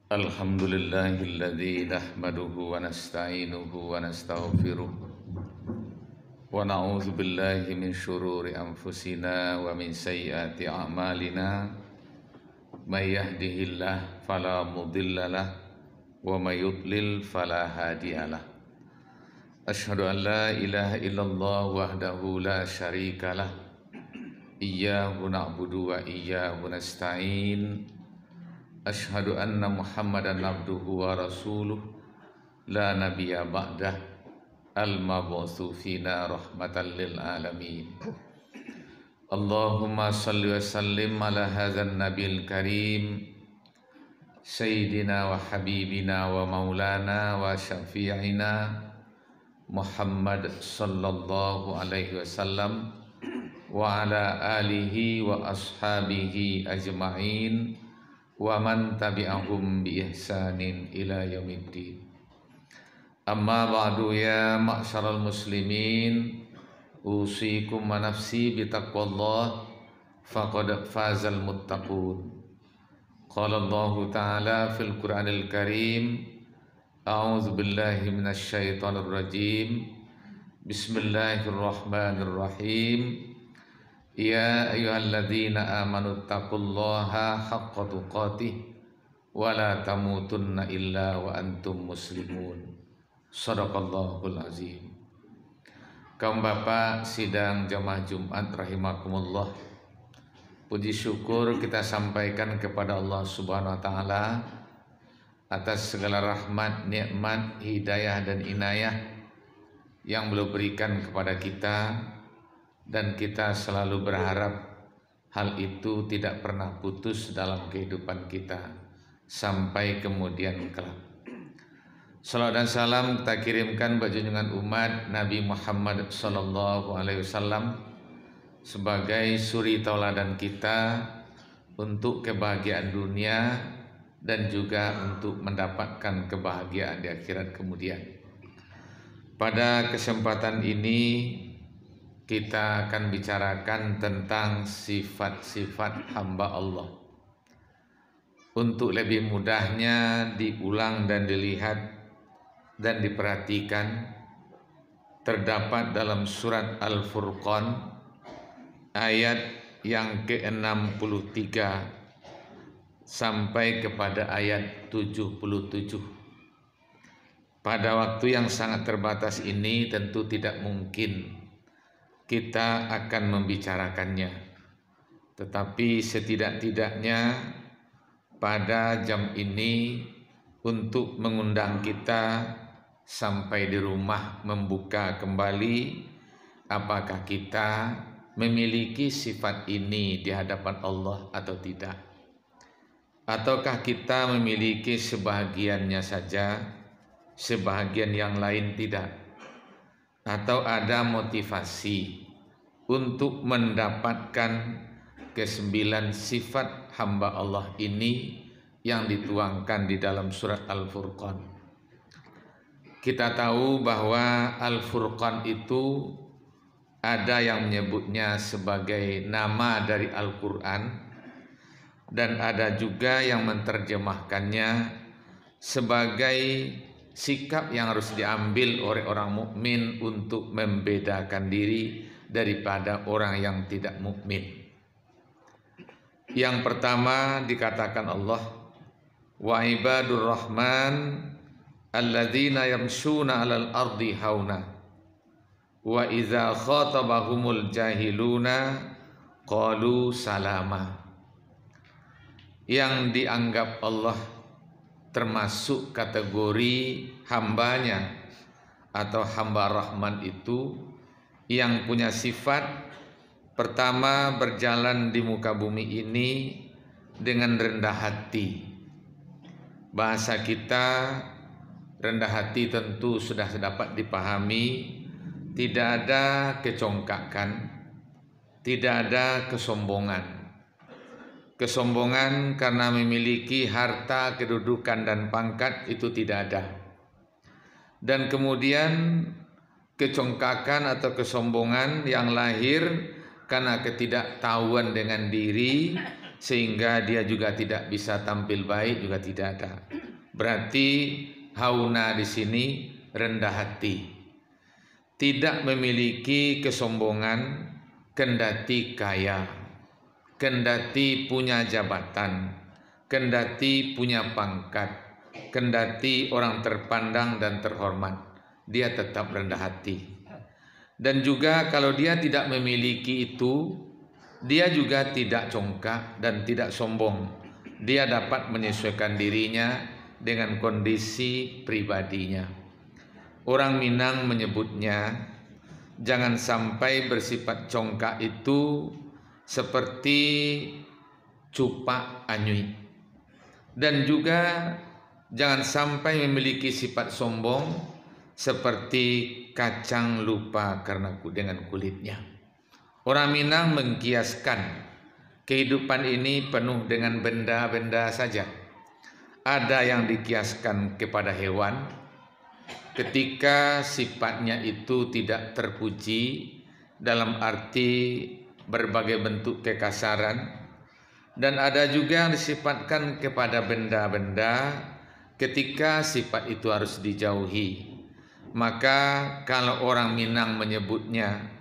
Alhamdulillahilladzi nahmaduhu wa nasta'inuhu wa nastaghfiruh wa na'udzu billahi min syururi anfusina wa min sayyiati a'malina may yahdihillahu fala mudhillalah wa may yudlil fala hadiyalah. Asyhadu an la ilaha illallah wahdahu la syarikalah iyyahu na'budu wa iyyahu nasta'in. Asyhadu anna Muhammadan abduhu wa rasuluh la nabiyya ba'dah al-mab'utsu fina rahmatan lil alamin. Allahumma salli wa sallim ala hadzal nabiyil karim sayyidina wa habibina wa maulana wa syafi'ina Muhammad sallallahu alaihi wasallam wa ala alihi wa ashabihi ajma'in wa man tabi'ahum bi ihsanin ila yaumiddin. Amma ba'du, ya ma'syaral muslimin, usikum wa nafsi bi taqwallah faqad fazal muttaqun. Qala Allah ta'ala fil Qur'anil Karim, a'udzu billahi minasy syaithanir rajim. Bismillahirrahmanirrahim. Ya ayyuhalladzina amanu taqullaha haqqa tuqatih wa la tamutunna illa wa antum muslimun. Shadaqallahul azim. Kaum bapak sidang jamaah Jumat rahimakumullah, puji syukur kita sampaikan kepada Allah Subhanahu wa taala atas segala rahmat, nikmat, hidayah dan inayah yang beliau berikan kepada kita, dan kita selalu berharap hal itu tidak pernah putus dalam kehidupan kita sampai kemudian kelak. Salawat dan salam kita kirimkan bagi junjungan umat Nabi Muhammad sallallahu alaihi wasallam sebagai suri tauladan kita untuk kebahagiaan dunia dan juga untuk mendapatkan kebahagiaan di akhirat kemudian. Pada kesempatan ini kita akan bicarakan tentang sifat-sifat hamba Allah. Untuk lebih mudahnya diulang dan dilihat dan diperhatikan, terdapat dalam surat Al-Furqan ayat yang ke-63 sampai kepada ayat 77. Pada waktu yang sangat terbatas ini tentu tidak mungkin kita akan membicarakannya, tetapi setidak-tidaknya pada jam ini untuk mengundang kita sampai di rumah membuka kembali apakah kita memiliki sifat ini di hadapan Allah atau tidak, ataukah kita memiliki sebahagiannya saja, sebahagian yang lain tidak, atau ada motivasi untuk mendapatkan kesembilan sifat hamba Allah ini yang dituangkan di dalam surat Al-Furqan. Kita tahu bahwa Al-Furqan itu ada yang menyebutnya sebagai nama dari Al-Quran, dan ada juga yang menerjemahkannya sebagai sikap yang harus diambil oleh orang mukmin untuk membedakan diri daripada orang yang tidak mukmin. Yang pertama dikatakan Allah, wa ibadur rahman alladzina yamshuna 'alal ardi hauna wa idza khatabahumul jahiluna qalu salama. Yang dianggap Allah termasuk kategori hambanya atau hamba Rahman itu yang punya sifat pertama, berjalan di muka bumi ini dengan rendah hati. Bahasa kita rendah hati tentu sudah dapat dipahami, tidak ada kecongkakan, tidak ada kesombongan. Kesombongan karena memiliki harta, kedudukan dan pangkat itu tidak ada. Dan kemudian kecongkakan atau kesombongan yang lahir karena ketidaktahuan dengan diri, sehingga dia juga tidak bisa tampil baik, juga tidak ada. Berarti hauna di sini rendah hati. Tidak memiliki kesombongan, kendati kaya, kendati punya jabatan, kendati punya pangkat, kendati orang terpandang dan terhormat, dia tetap rendah hati. Dan juga kalau dia tidak memiliki itu, dia juga tidak congkak dan tidak sombong. Dia dapat menyesuaikan dirinya dengan kondisi pribadinya. Orang Minang menyebutnya, jangan sampai bersifat congkak itu seperti cupak anyui. Dan juga jangan sampai memiliki sifat sombong seperti kacang lupa karena dengan kulitnya. Orang Minang mengkiaskan kehidupan ini penuh dengan benda-benda saja. Ada yang dikiaskan kepada hewan, ketika sifatnya itu tidak terpuji dalam arti berbagai bentuk kekasaran, dan ada juga yang disifatkan kepada benda-benda ketika sifat itu harus dijauhi. Maka kalau orang Minang menyebutnya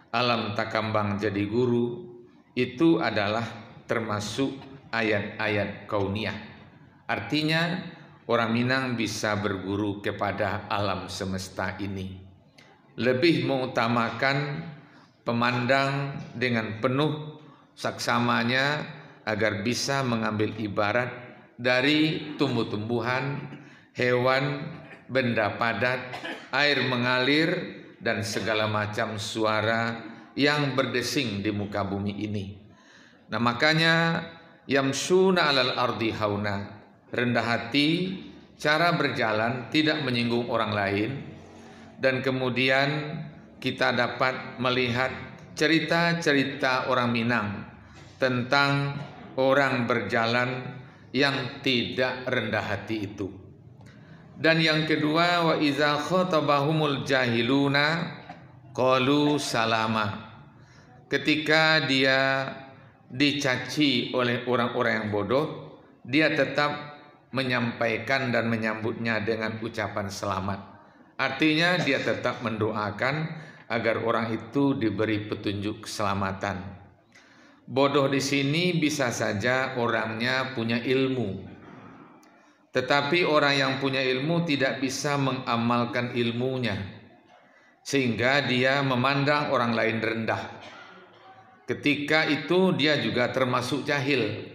alam takambang jadi guru, itu adalah termasuk ayat-ayat kauniyah. Artinya orang Minang bisa berguru kepada alam semesta ini. Lebih mengutamakan pemandang dengan penuh saksamanya agar bisa mengambil ibarat dari tumbuh-tumbuhan, hewan, benda padat, air mengalir, dan segala macam suara yang berdesing di muka bumi ini. Nah, makanya yamsuna alal ardi hauna, rendah hati, cara berjalan tidak menyinggung orang lain. Dan kemudian kita dapat melihat cerita-cerita orang Minang tentang orang berjalan yang tidak rendah hati itu. Dan yang kedua, wa iza khatabahumul jahiluna qalu salama. Ketika dia dicaci oleh orang-orang yang bodoh, dia tetap menyampaikan dan menyambutnya dengan ucapan selamat. Artinya dia tetap mendoakan agar orang itu diberi petunjuk keselamatan. Bodoh di sini bisa saja orangnya punya ilmu, tetapi orang yang punya ilmu tidak bisa mengamalkan ilmunya, sehingga dia memandang orang lain rendah. Ketika itu dia juga termasuk jahil.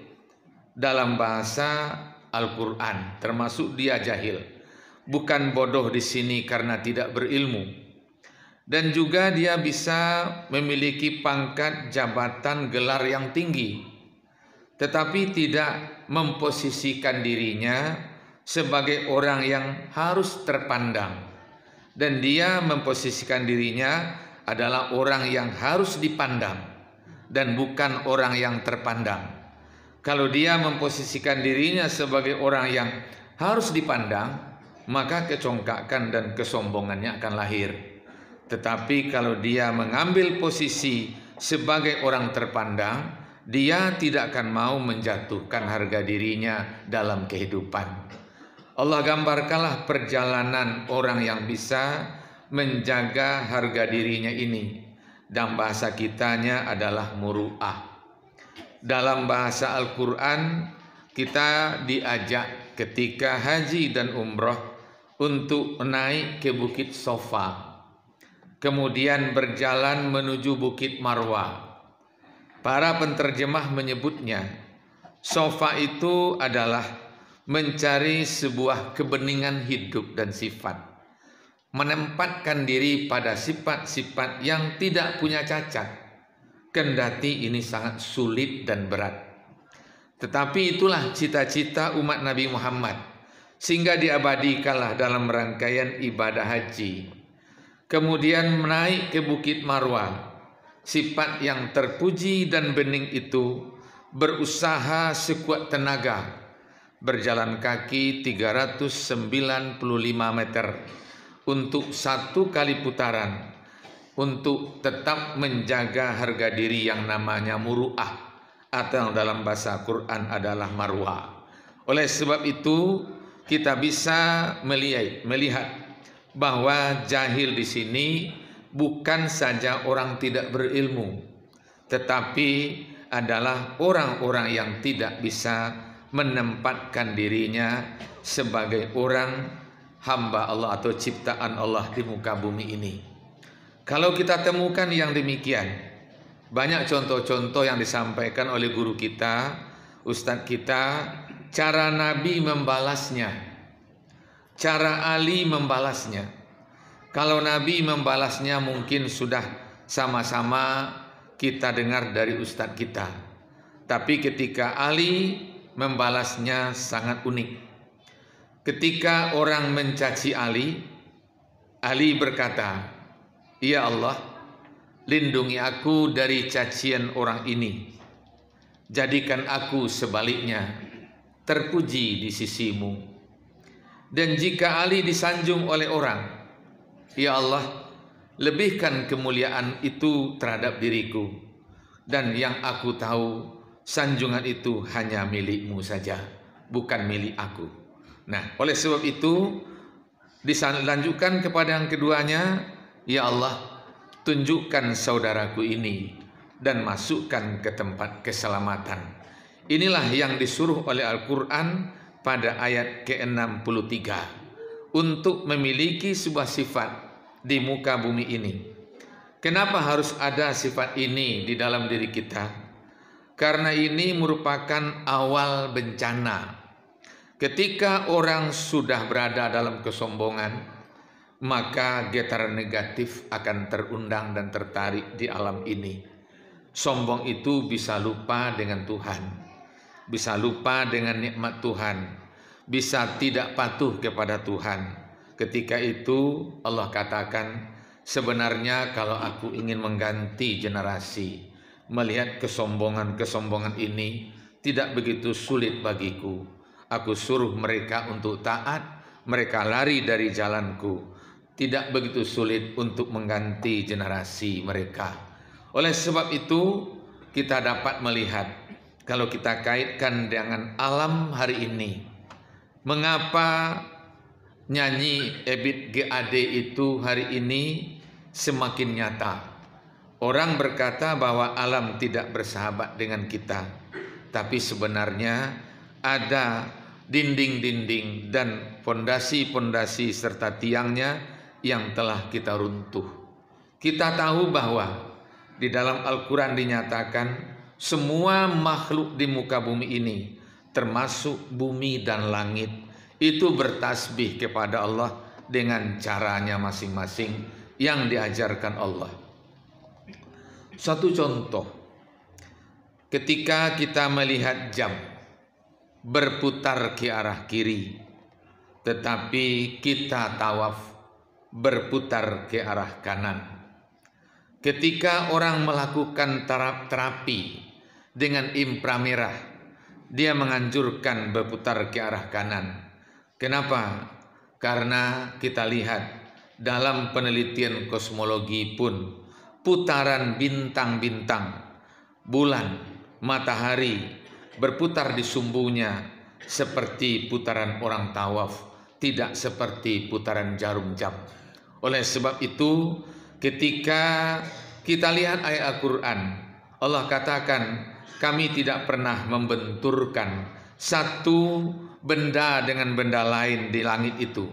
Dalam bahasa Al-Quran termasuk dia jahil, bukan bodoh di sini karena tidak berilmu. Dan juga dia bisa memiliki pangkat, jabatan, gelar yang tinggi, tetapi tidak memposisikan dirinya sebagai orang yang harus terpandang. Dan dia memposisikan dirinya adalah orang yang harus dipandang dan bukan orang yang terpandang. Kalau dia memposisikan dirinya sebagai orang yang harus dipandang, maka kecongkakan dan kesombongannya akan lahir. Tetapi kalau dia mengambil posisi sebagai orang terpandang, dia tidak akan mau menjatuhkan harga dirinya dalam kehidupan. Allah gambarkanlah perjalanan orang yang bisa menjaga harga dirinya ini. Dan bahasa kitanya adalah muru'ah. Dalam bahasa Al-Quran kita diajak ketika haji dan umroh untuk naik ke Bukit Sofa, kemudian berjalan menuju Bukit Marwah. Para penterjemah menyebutnya Sofa itu adalah mencari sebuah kebeningan hidup dan sifat, menempatkan diri pada sifat-sifat yang tidak punya cacat. Kendati ini sangat sulit dan berat, tetapi itulah cita-cita umat Nabi Muhammad, sehingga diabadikanlah dalam rangkaian ibadah haji. Kemudian menaik ke Bukit Marwah, sifat yang terpuji dan bening itu berusaha sekuat tenaga, berjalan kaki 395 meter untuk satu kali putaran, untuk tetap menjaga harga diri yang namanya muru'ah, atau dalam bahasa Quran adalah marwah. Oleh sebab itu kita bisa melihat bahwa jahil di sini bukan saja orang tidak berilmu, tetapi adalah orang-orang yang tidak bisa menempatkan dirinya sebagai orang hamba Allah atau ciptaan Allah di muka bumi ini. Kalau kita temukan yang demikian, banyak contoh-contoh yang disampaikan oleh guru kita, ustadz kita, cara Nabi membalasnya, cara Ali membalasnya. Kalau Nabi membalasnya mungkin sudah sama-sama kita dengar dari ustadz kita. Tapi ketika Ali membalasnya sangat unik. Ketika orang mencaci Ali, Ali berkata, "Ya Allah, lindungi aku dari cacian orang ini. Jadikan aku sebaliknya terpuji di sisimu." Dan jika Ali disanjung oleh orang, "Ya Allah, lebihkan kemuliaan itu terhadap diriku. Dan yang aku tahu, sanjungan itu hanya milikmu saja, bukan milik aku." Nah, oleh sebab itu dilanjutkan kepada yang keduanya, "Ya Allah, tunjukkan saudaraku ini dan masukkan ke tempat keselamatan." Inilah yang disuruh oleh Al-Quran pada ayat ke-63 untuk memiliki sebuah sifat di muka bumi ini. Kenapa harus ada sifat ini di dalam diri kita? Karena ini merupakan awal bencana. Ketika orang sudah berada dalam kesombongan, maka getaran negatif akan terundang dan tertarik di alam ini. Sombong itu bisa lupa dengan Tuhan, bisa lupa dengan nikmat Tuhan, bisa tidak patuh kepada Tuhan. Ketika itu Allah katakan, sebenarnya kalau aku ingin mengganti generasi, melihat kesombongan ini tidak begitu sulit bagiku. Aku suruh mereka untuk taat, mereka lari dari jalanku. Tidak begitu sulit untuk mengganti generasi mereka. Oleh sebab itu kita dapat melihat, kalau kita kaitkan dengan alam hari ini, mengapa nyanyi Ebit GAD itu hari ini semakin nyata. Orang berkata bahwa alam tidak bersahabat dengan kita, tapi sebenarnya ada dinding-dinding dan pondasi-pondasi serta tiangnya yang telah kita runtuh. Kita tahu bahwa di dalam Al-Quran dinyatakan semua makhluk di muka bumi ini, termasuk bumi dan langit, itu bertasbih kepada Allah dengan caranya masing-masing yang diajarkan Allah. Satu contoh, ketika kita melihat jam berputar ke arah kiri, tetapi kita tawaf berputar ke arah kanan. Ketika orang melakukan terapi dengan inframerah, dia menganjurkan berputar ke arah kanan. Kenapa? Karena kita lihat dalam penelitian kosmologi pun, putaran bintang-bintang, bulan, matahari berputar di sumbunya seperti putaran orang tawaf, tidak seperti putaran jarum jam. Oleh sebab itu, ketika kita lihat ayat Al-Quran, Allah katakan, kami tidak pernah membenturkan satu benda dengan benda lain di langit itu,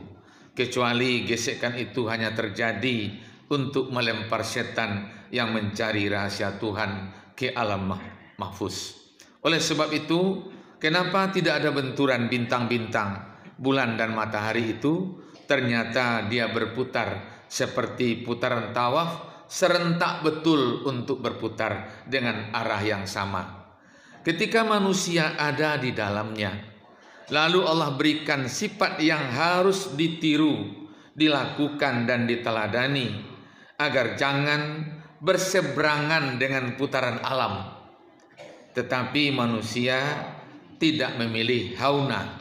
kecuali gesekan itu hanya terjadi untuk melempar setan yang mencari rahasia Tuhan ke alam mahfuz. Oleh sebab itu, kenapa tidak ada benturan bintang-bintang, bulan dan matahari itu? Ternyata dia berputar seperti putaran tawaf, serentak betul untuk berputar dengan arah yang sama. Ketika manusia ada di dalamnya, lalu Allah berikan sifat yang harus ditiru, dilakukan dan diteladani, agar jangan berseberangan dengan putaran alam. Tetapi manusia tidak memilih hauna,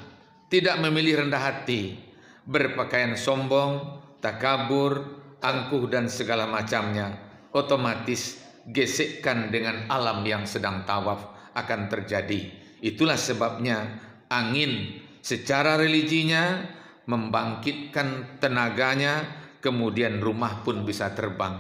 tidak memilih rendah hati, berpakaian sombong, takabur, angkuh dan segala macamnya. Otomatis gesekkan dengan alam yang sedang tawaf akan terjadi. Itulah sebabnya angin secara religinya, membangkitkan tenaganya, kemudian rumah pun bisa terbang.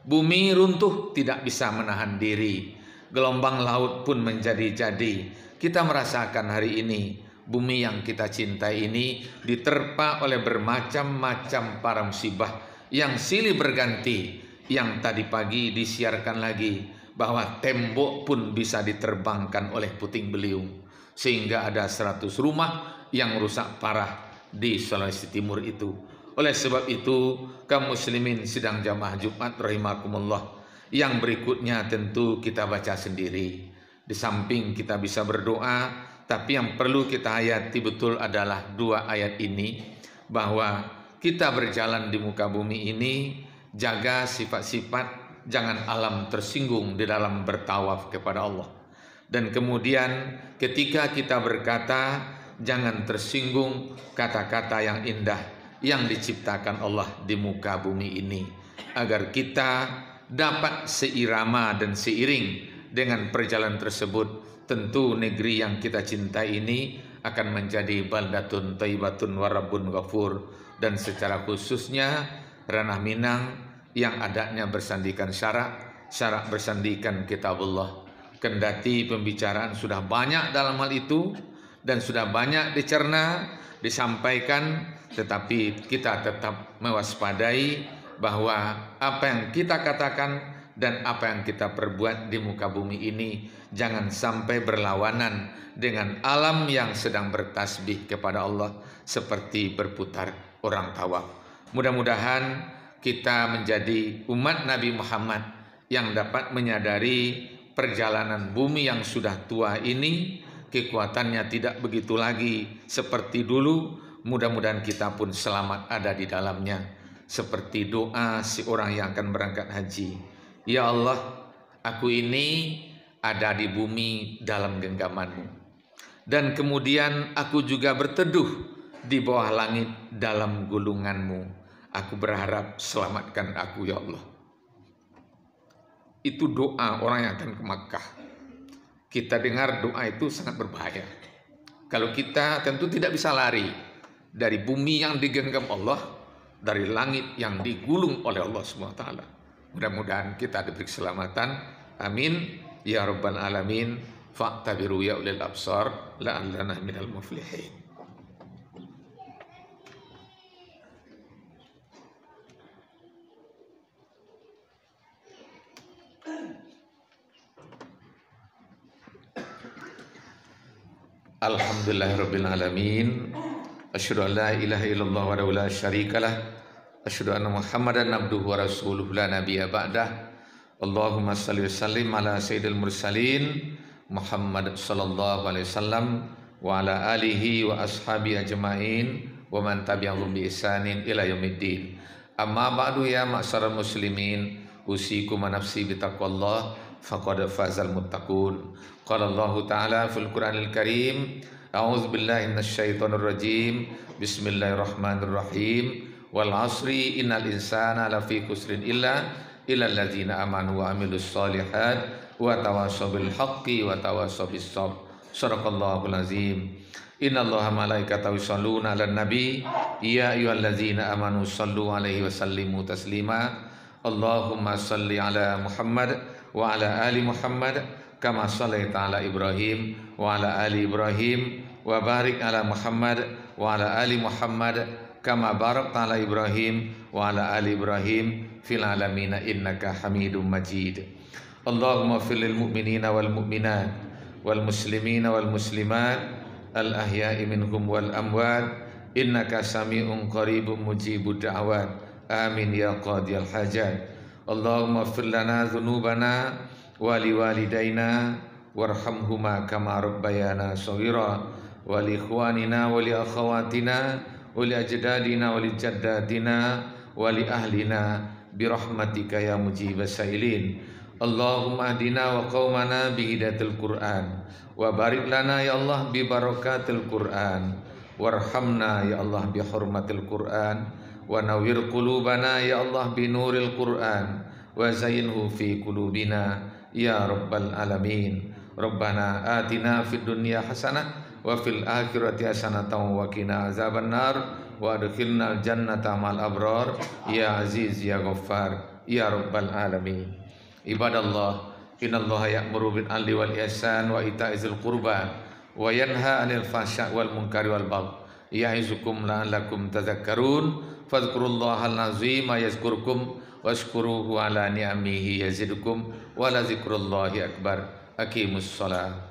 Bumi runtuh tidak bisa menahan diri, gelombang laut pun menjadi-jadi. Kita merasakan hari ini bumi yang kita cintai ini diterpa oleh bermacam-macam para musibah yang silih berganti. Yang tadi pagi disiarkan lagi bahwa tembok pun bisa diterbangkan oleh puting beliung, sehingga ada 100 rumah yang rusak parah di Sulawesi Timur itu. Oleh sebab itu, kaum muslimin sidang jamaah Jumat rahimakumullah, yang berikutnya tentu kita baca sendiri. Di samping kita bisa berdoa, tapi yang perlu kita hayati betul adalah 2 ayat ini, bahwa kita berjalan di muka bumi ini, jaga sifat-sifat, jangan alam tersinggung di dalam bertawaf kepada Allah. Dan kemudian ketika kita berkata, jangan tersinggung kata-kata yang indah yang diciptakan Allah di muka bumi ini, agar kita dapat seirama dan seiring dengan perjalanan tersebut. Tentu negeri yang kita cintai ini akan menjadi baldatun thayyibatun warabbun ghafur, dan secara khususnya ranah Minang yang adatnya bersandikan syarak bersandikan kitabullah. Kendati pembicaraan sudah banyak dalam hal itu dan sudah banyak dicerna, disampaikan, tetapi kita tetap mewaspadai bahwa apa yang kita katakan dan apa yang kita perbuat di muka bumi ini jangan sampai berlawanan dengan alam yang sedang bertasbih kepada Allah seperti berputar orang tawaf. Mudah-mudahan kita menjadi umat Nabi Muhammad yang dapat menyadari perjalanan bumi yang sudah tua ini kekuatannya tidak begitu lagi seperti dulu. Mudah-mudahan kita pun selamat ada di dalamnya. Seperti doa si orang yang akan berangkat haji, ya Allah, aku ini ada di bumi dalam genggaman-Mu, dan kemudian aku juga berteduh di bawah langit dalam gulungan-Mu. Aku berharap selamatkan aku ya Allah. Itu doa orang yang akan ke Makkah. Kita dengar doa itu sangat berbahaya. Kalau kita tentu tidak bisa lari dari bumi yang digenggam Allah, dari langit yang digulung oleh Allah SWT. Mudah-mudahan kita diberi keselamatan. Amin ya rabbal alamin. Fa'tabiru ya ulil absar la'allana minal muflihin. Alhamdulillahirabbil alamin. Asyhadu an la ilaha illallah wa la syarikalah. Asyhadu anna Muhammadan abduhu wa rasuluhu la nabiyya ba'dah. Allahumma shalli wa sallim ala sayyidil mursalin Muhammad sallallahu alaihi wasallam wa ala alihi wa ashabihi ajmain wa man tabi'ahum bi ihsanin ila yaumiddin. Amma ba'du ya ma'syaral muslimin, usikum wa nafsi bi taqwallah faqad fazal muttaqun. Qala Allah Ta'ala fil Qur'anil Karim, a'udzu billahi minasyaitonir rajim. Bismillahirrahmanirrahim. Wal 'asri innal insana lafi khusrin illa alladzina amanu wa amilus shalihat wa tawassaw bil haqqi wa tawassaw bis sabr. Shadaqallahul azim. Innallaha malaikatahu yusholluna 'alan nabi ya ayyuhalladzina amanu shallu 'alaihi wa sallimu taslima. Allahumma shalli 'ala Muhammad wa 'ala ali Muhammad kama shallaita 'ala Ibrahim wa 'ala ali Ibrahim wa barik 'ala Muhammad wa 'ala ali Muhammad kama barakta 'ala Ibrahim wa 'ala ali Ibrahim fil alamin innaka Hamidum Majid. Allahumma fil lil mu'minina wal mu'minat wal muslimina wal muslimat al ahya'i minhum wal amwat innaka sami'un qaribun mujibud da'awat. Amin ya qadiyal hajat. Allahumma fir lana dzunubana wa liwalidaina warhamhuma kama rabbayana shaghira wa li ikhwanina wa li akhawatina wa li ajdadina wa li jaddatina wa li ahlina birahmatika ya mujibas sailin. Allahumma ahdina wa qaumana bi hidayatil Qur'an wa barik lana ya Allah bi barakatil Qur'an warhamna ya Allah bi hurmatil Qur'an wa nawwir qulubana ya Allah bi nuril Qur'an wa zayyinhu fi qulubina ya rabbal alamin. Rabbana atina fid dunya hasanah wa fil akhirati hasanatan wa qina azabannar wa adkhilnal jannata ma'al abrar ya aziz ya ghaffar ya rabbal alamin. Ibadallah, innallaha ya'muru bil 'adli wal ihsan wa ita'izil qurba wa yanha 'anil fahsya'i wal munkari wal baghi ya'izukum la'allakum tadhakkarun. Fadhkurullahal azima yazkurkum washkuruhu ala ni'amihi yazidukum wa la zikrullahi akbar. Aqimus shalah.